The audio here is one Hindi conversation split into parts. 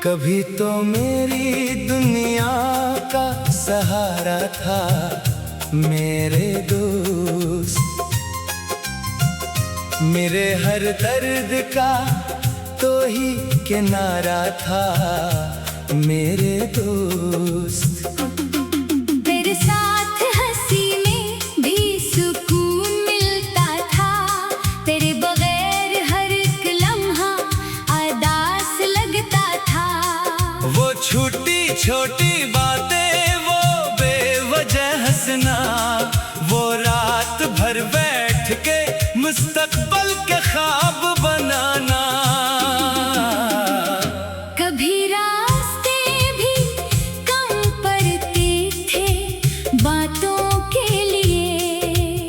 कभी तो मेरी दुनिया का सहारा था मेरे दोस्त, मेरे हर दर्द का तो ही किनारा था मेरे दोस्त। तेरे साथ हंसी में भी सुकून मिलता था, तेरे बगैर हर एक लम्हा उदास लगता था। वो छोटी छोटी बातें, वो बेवजह हंसना, वो रात भर बैठ के मुस्तकबल के ख्वाब बनाना। कभी रास्ते भी कम पड़ते थे बातों के लिए,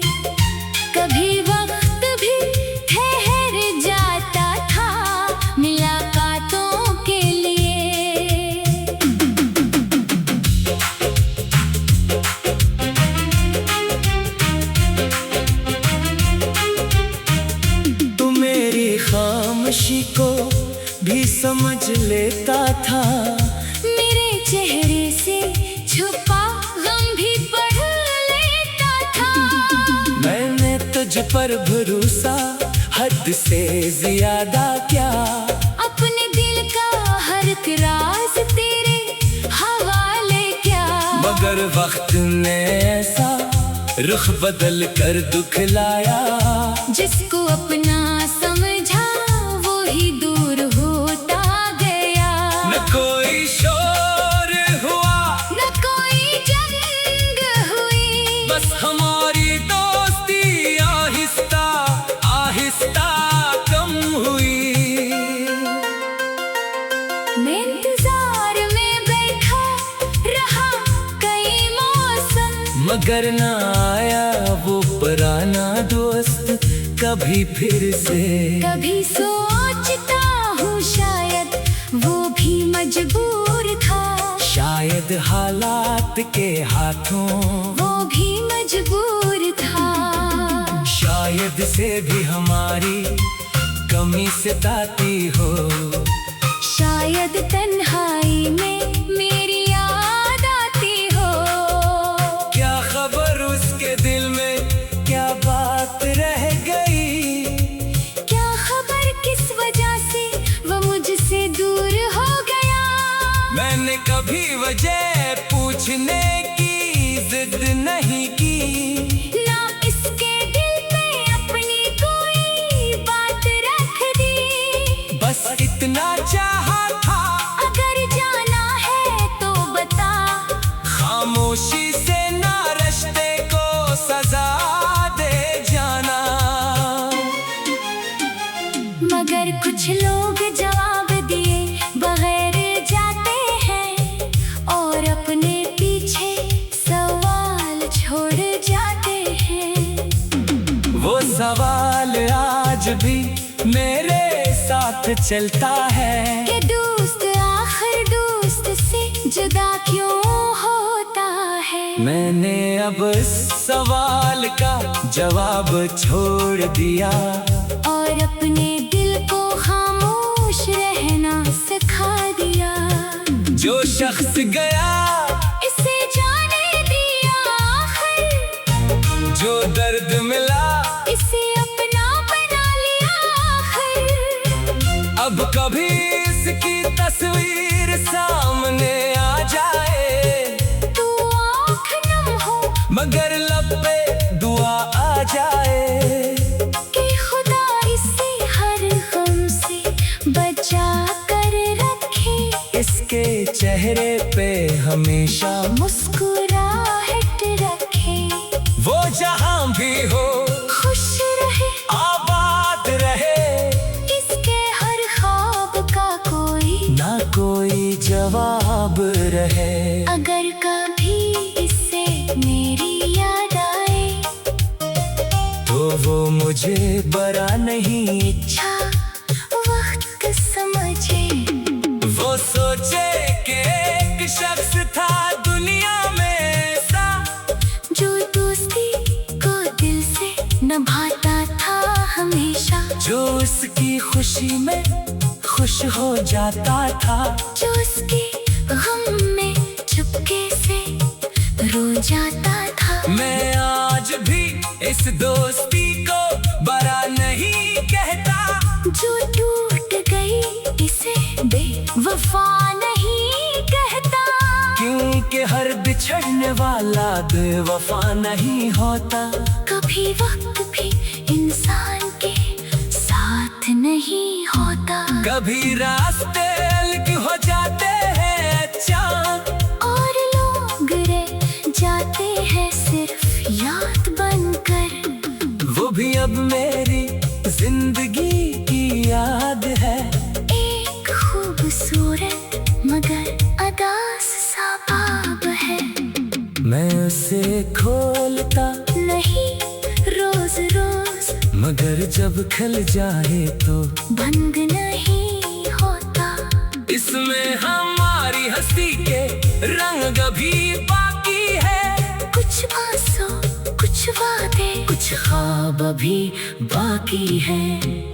कभी वक्त भी ठहर जाता था मुलाकातों के लिए। तू मेरी खामोशी को भी समझ लेता था, मेरे चेहरे से छुपा गम भी पढ़ लेता था। मैंने तुझ पर भरोसा हद से ज्यादा किया, अपने दिल का हर एक राज तेरे हवाले किया। मगर वक्त ने ऐसा रुख बदल कर दुख लाया, जिसको अपना समझा वो ही दूर होता गया। न कोई शोर हुआ, न कोई जंग हुई, बस हमारी दोस्ती आहिस्ता आहिस्ता कम हुई। मैं इंतजार में बैठा रहा कई मौसम, मगर न आया वो पुराना दोस्त कभी फिर से। कभी सोचता हूँ शायद वो भी मजबूर था, शायद हालात के हाथों वो भी मजबूर था। शायद से भी हमारी कमी सताती हो, शायद तन्हाई में मेरी याद आती हो। क्या खबर उसके दिल में क्या बात रह गई, क्या खबर किस वजह से वो मुझसे दूर हो गया। मैंने कभी वजह पूछने की जिद नहीं की, ना इसके दिल में अपनी कोई बात रख दी। बस इतना चाहा था, अगर जाना है तो बता, खामोशी से ना रिश्ते को सजा दे जाना। मगर कुछ लोग जवाब दिए बगैर जाते हैं, और अपने पीछे सवाल छोड़ जाते हैं। वो सवाल आज भी मेरे साथ चलता है कि दोस्त आखिर दोस्त से जुदा क्यों होता है। मैंने अब इस सवाल का जवाब छोड़ दिया, और अपने दिल को खामोश रहना सिखा दिया। जो शख्स गया इसे जाने दिया आखिर, जो दर्द मिला इसे अपना बना लिया आखिर। अब कभी इसकी तस्वीर सामने आ जाए, तू आँख नम हो मगर लब पे दुआ आ जाए, कि खुदा इसे हर गम से बचा कर रखे। इसके चेहरे पे हमेशा मुस्कुराहट रखे, वो जहां भी हो खुश रहे, आबाद रहे। इसके हर ख्वाब का कोई ना कोई जवाब रहे। अगर कभी इससे मेरी याद आए, तो वो मुझे बरा नहीं, अच्छा वक्त समझे। वो सोचे कि एक शख्स था दुनिया में ऐसा, जो दोस्ती को दिल से निभाता था हमेशा, जो उसकी खुशी में खुश खुश हो जाता था। जो उसके गम में चुपके से रो जाता था। मैं आज भी इस दोस्ती को बड़ा नहीं कहता। जो टूट गई इसे बेवफा नहीं कहता। क्योंकि हर बिछड़ने वाला बेवफा नहीं होता। कभी वक्त भी इंसान के साथ नहीं होता। कभी रास्ते अलग हो जाते हैं चांद, और लोग रह जाते हैं सिर्फ याद बनकर। वो भी अब मेरी जिंदगी की याद है। एक खूबसूरत मगर अदास सा बाब है। मैं उसे खोलता नहीं रोज रोज, मगर जब खल जाए तो बंद नहीं होता। इसमें हमारी हंसी के रंग भी बाकी है। कुछ आंसू कुछ वादे कुछ ख्वाब भी बाकी है।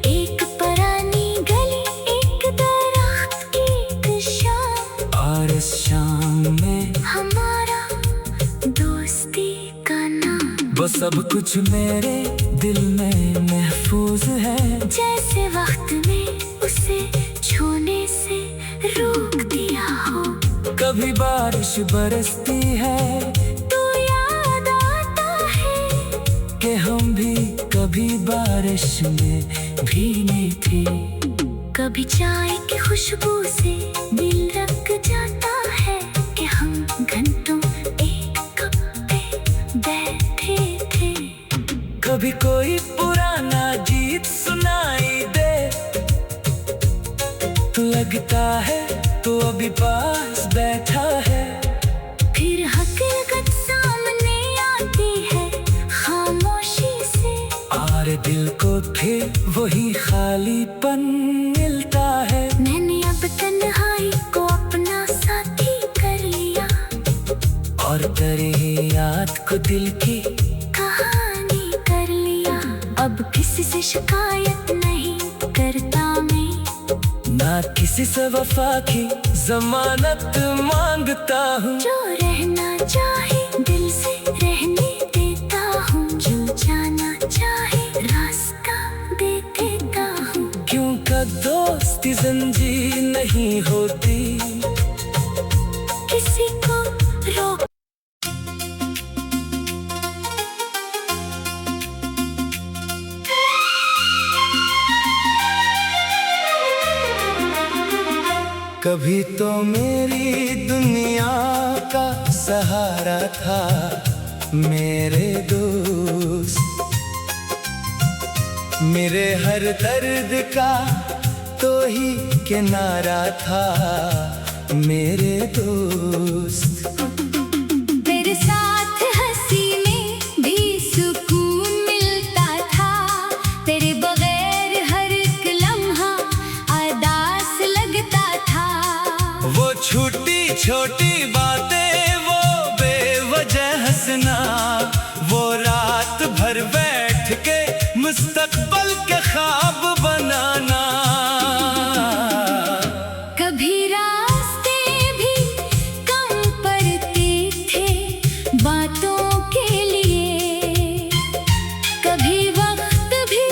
एक पुरानी गली एक दरख्त एक शाम, और इस शाम में हमारा दोस्ती का नाम। वो सब कुछ मेरे दिल में महफूज है। जैसे वक्त ने उसे छूने से रोक दिया हो। कभी बारिश बरसती है तो याद आता है कि हम भी कभी बारिश में भीगे थे। कभी चाय की खुशबू से दिल रख जाता है कि हम घंटों एक कप पे बैठे थे। कभी कोई पुराना गीत सुनाई दे तो लगता है तो अभी पास बैठा है। फिर हकीकत सामने आती है खामोशी से। और दिल को फिर वही खालीपन मिलता है। मैंने अब तन्हाई को अपना साथी कर लिया। और तेरी याद को दिल की कहानी कर लिया। अब किसी से शिकायत नहीं करता मैं। ना किसी से वफा की जमानत मांगता हूँ। जो रहना चाहे दिल से रहने देता हूँ। जो जाना चाहे रास्ता दे देता हूँ। क्योंकि दोस्ती जंजीर नहीं होती। किसी को रोक कभी तो मेरी दुनिया का सहारा था मेरे दोस्त। मेरे हर दर्द का तो ही किनारा था मेरे दोस्त। तेरे साथ हंसी में भी सुकून मिलता था। तेरे बगैर हर एक लम्हा उदास लगता था। वो छोटी छोटी बातें वो बेवजह हंसना, वो रात भर बैठ के मुस्तकबल के ख्वाब बनाना। कभी रास्ते भी कम पड़ते थे बातों के लिए। कभी वक्त भी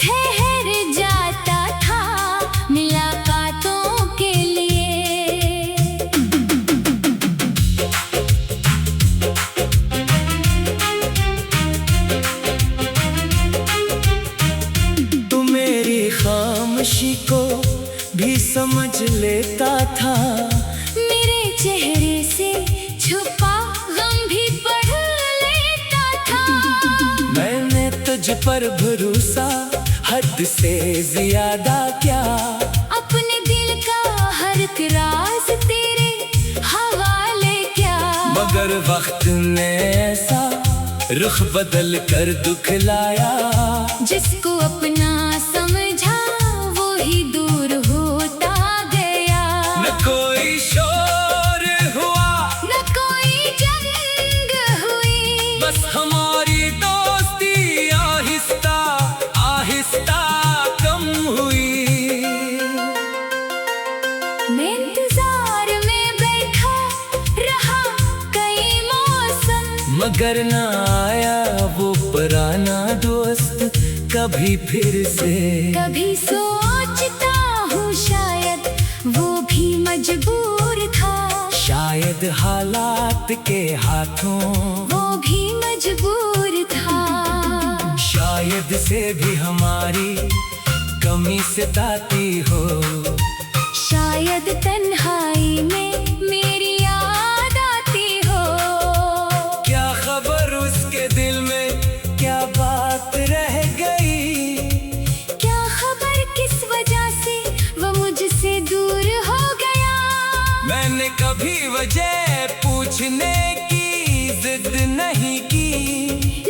ठहर जाता था मुलाकातों के लिए। तू मेरी खामोशी को भी समझ लेता था। मेरे चेहरे से छुपा गम भी पढ़ लेता था। मैंने तुझ पर भरोसा हद से ज्यादा क्या। अपने दिल का हर एक राज तेरे हवाले क्या। मगर वक्त ने ऐसा रुख बदल कर दुखलाया। जिसको अपना समझा वो ही दूर होता गया। न कोई शोर हुआ न कोई जंग हुई। बस हमारी दोस्ती आहिस्ता आहिस्ता कम हुई। मगर ना आया वो पुराना दोस्त कभी फिर से। कभी सोचता हूँ शायद वो भी मजबूर था, शायद हालात के हाथों वो भी मजबूर था। शायद से भी हमारी कमी सताती हो, शायद तन्हाई में मेरी याद आती हो। क्या खबर उसके दिल में क्या बात रह गई, क्या खबर किस वजह से वो मुझसे दूर हो गया। मैंने कभी वजह पूछने की जिद नहीं की,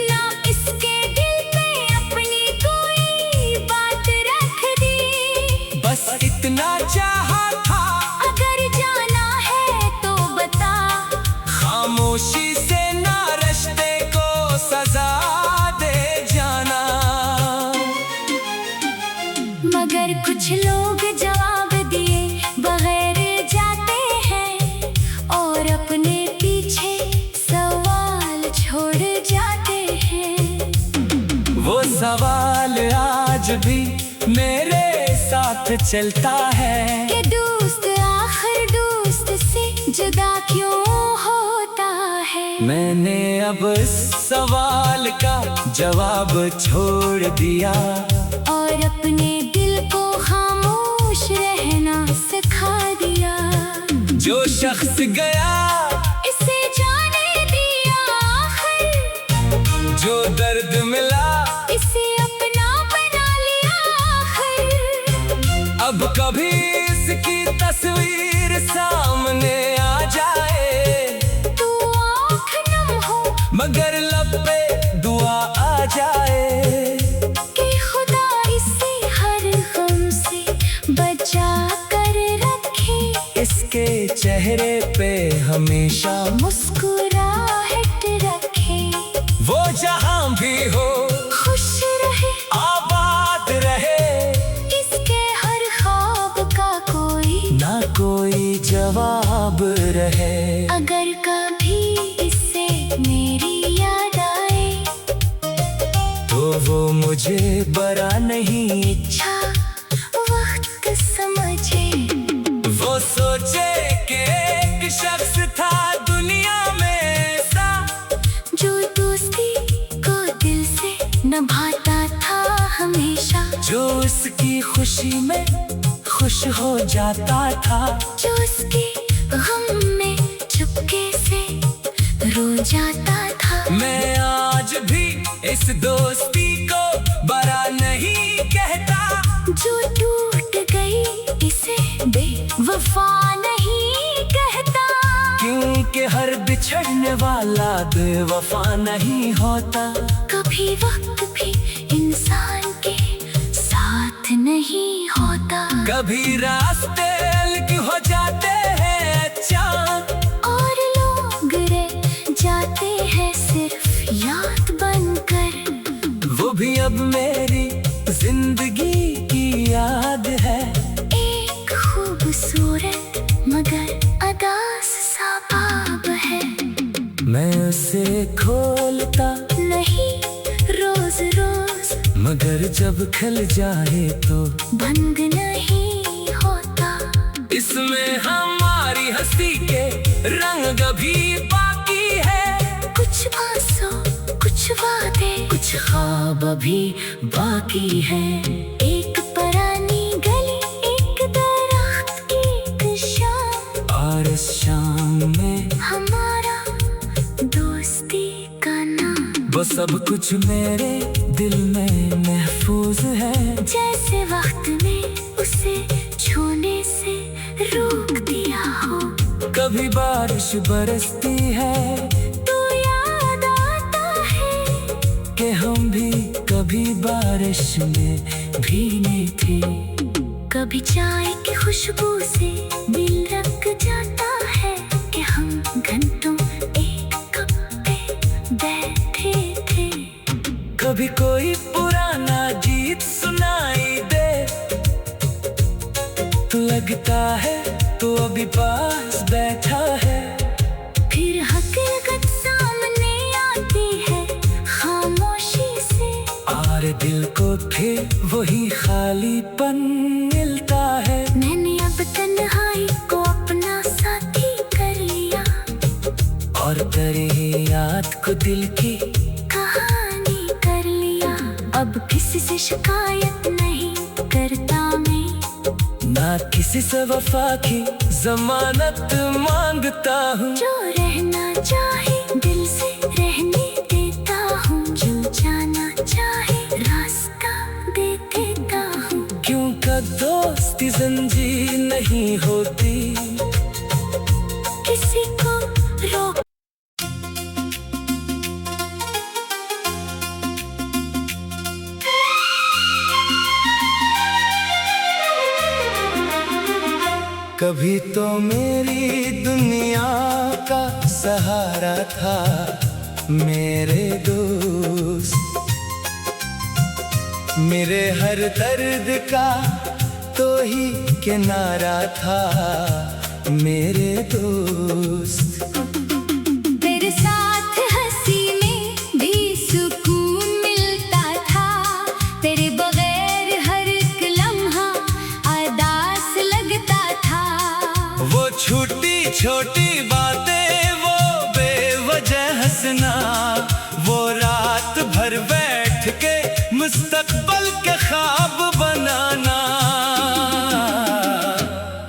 ना इसके दिल में अपनी कोई बात रख दी। बस इतना चाहा था अगर जाना है तो बता, खामोशी से ना रिश्ते को सजा दे जाना। मगर कुछ लोग जवाब दिए बगैर जाते हैं और अपने पीछे सवाल छोड़ जाते हैं। वो सवाल आज भी मेरे साथ चलता है कि दोस्त आखिर दोस्त से जुदा क्यों होता है। मैंने अब इस सवाल का जवाब छोड़ दिया और अपने दिल को खामोश रहना सिखा दिया। जो शख्स गया इसे जाने दिया आखिर, जो दर्द मिला इसे अपना बना लिया आखिर। अब कभी इसकी तस्वीर सामने आ जाए तू आँख नम हो मगर लब पे दुआ आ जाए कि खुदा इसे हर गम से बचा कर रखे। इसके चेहरे पे हमेशा मुस्कुराहट रखे। वो जहां भी हो खुश रहे आबाद रहे, इसके हर ख्वाब का कोई ना कोई जवाब रहे। अगर कभी इससे मेरी याद आए तो वो मुझे बरा नहीं, अच्छा वक्त समझे। वो सोचे कि एक शख्स था दुनिया में सा, जो दोस्ती को दिल से निभाता था हमेशा, जो उसकी खुशी में खुश हो जाता था, जो उसके गम में चुपके से रो जाता था। मैं आज भी इस दोस्ती को बरा नहीं कहता, जो टूट गई इसे बेवफा नहीं कहता। क्योंकि हर बिछड़ने वाला बेवफा नहीं होता। कभी वक्त भी इंसान के साथ नहीं होता। कभी रास्ते अलग हो जाते हैं चांद, और लोग रह जाते हैं सिर्फ याद बनकर। वो भी अब मेरी जिंदगी की याद है। एक खूबसूरत मगर अदास सा बाब है। मैं उसे खोलता नहीं रोज रोज, मगर जब खिल जाए तो भंग नहीं होता। इसमें हमारी हंसी के रंग भी बाकी है। कुछ आंसू कुछ वादे कुछ ख्वाब भी बाकी है। एक पुरानी गली एक दरख्त की एक शाम, और इस शाम में हमारा दोस्ती का नाम। वो सब कुछ मेरे दिल में महफूज है। जैसे वक्त में उसे छूने से रोक दिया हो। कभी बारिश बरसती है तो याद आता है कि हम भी कभी बारिश में भीगे थे। कभी चाय की खुशबू से दिल रंग जाता है कि हम घंटों एक कप पे बैठे थे। कभी कोई पुराना गीत सुनाई दे तो लगता है तो अभी पास बैठा है। फिर हकीकत सामने दिल को फिर वही खालीपन मिलता है। मैंने अब तन्हाई को अपना साथी कर लिया और तेरी याद को दिल की कहानी कर लिया। अब किसी से शिकायत नहीं करता मैं, ना किसी से वफा की जमानत मांगता हूँ। जो रहना चाहे दिल से रहने देता हूँ, जो जाना चाहे रास्ता दे देता हूँ। क्यों का दोस्ती जंजीर नहीं होती, किसी को रोक कभी तो मेरी दुनिया का सहारा था मेरे दोस्त, मेरे हर दर्द का तो ही किनारा था मेरे दोस्त। तेरे साथ हंसी में भी सुकून मिलता था, तेरे बगैर हर एक लम्हा उदास लगता था। वो छोटी छोटी बातें, वो बेवजह हंसना, वो रात भर बैठ के मुस्तकबल के ख्वाब बनाना।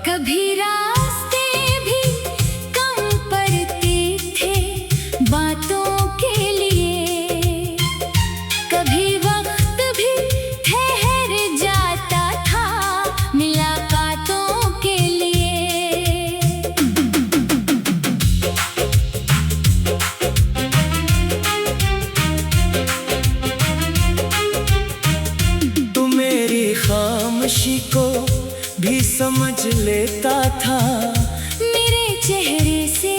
कभी रास्ते भी कम पड़ते थे बातों के लिए, कभी वक्त भी ठहर जाता था मुलाकातों के लिए। तू मेरी खामोशी को भी समझ लेता था, मेरे चेहरे से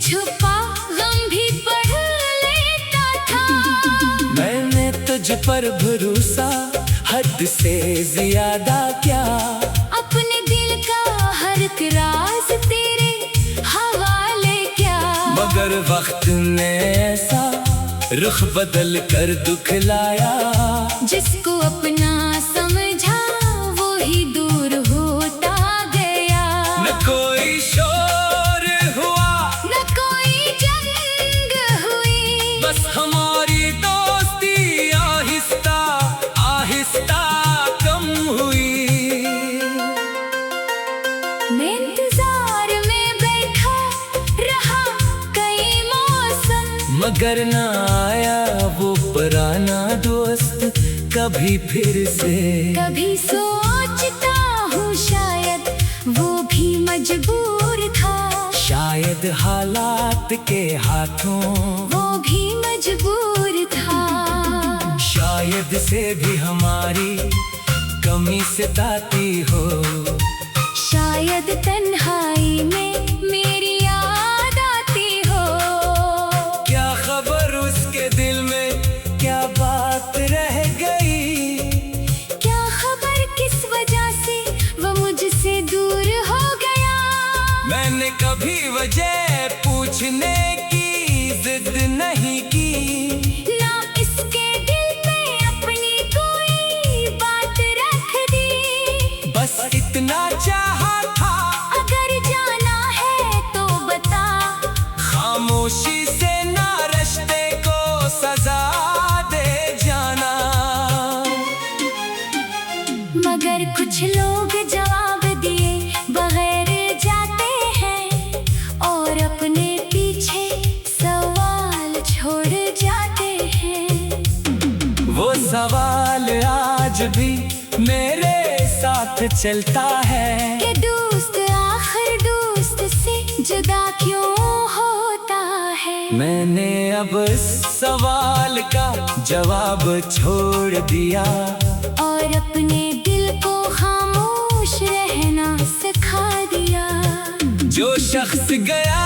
छुपा गम भी पढ़ लेता था। मैंने तुझ पर भरोसा हद से ज्यादा क्या, अपने दिल का हर एक राज तेरे हवाले क्या। मगर वक्त ने ऐसा रुख बदल कर दुख लाया, जिसको अपना समझा वो ही दूर होता गया। न कोई शोर हुआ, न कोई जंग हुई, बस हमारी दोस्ती आहिस्ता आहिस्ता कम हुई। मैं इंतजार में बैठा रहा कई मौसम, मगर न आया वो पुराना दोस्त कभी फिर से। कभी सोचता हूँ शायद वो भी मजबूर था, शायद हालात के हाथों वो भी मजबूर था। शायद से भी हमारी कमी सताती हो, शायद तन्हाई में मेरी याद आती हो। क्या खबर उसके दिल में क्या बात रह गई, क्या खबर किस वजह से वो मुझसे दूर हो गया। मैंने कभी वजह पूछने की जिद नहीं की, ना इसके दिल में अपनी कोई बात रख दी। बस इतना चाहा था, अगर जाना है तो बता, खामोशी से ना रिश्ते को सजा दे जाना। मगर कुछ लोग जवाब दिए बगैर जाते हैं, और अपने पीछे सवाल छोड़ जाते हैं। वो सवाल आज भी मेरे साथ चलता है, कि दोस्त आखिर दोस्त से जुदा क्यों होता है। मैंने अब इस सवाल का जवाब छोड़ दिया, और अपने दिल को खामोश रहना सिखा दिया। जो शख्स गया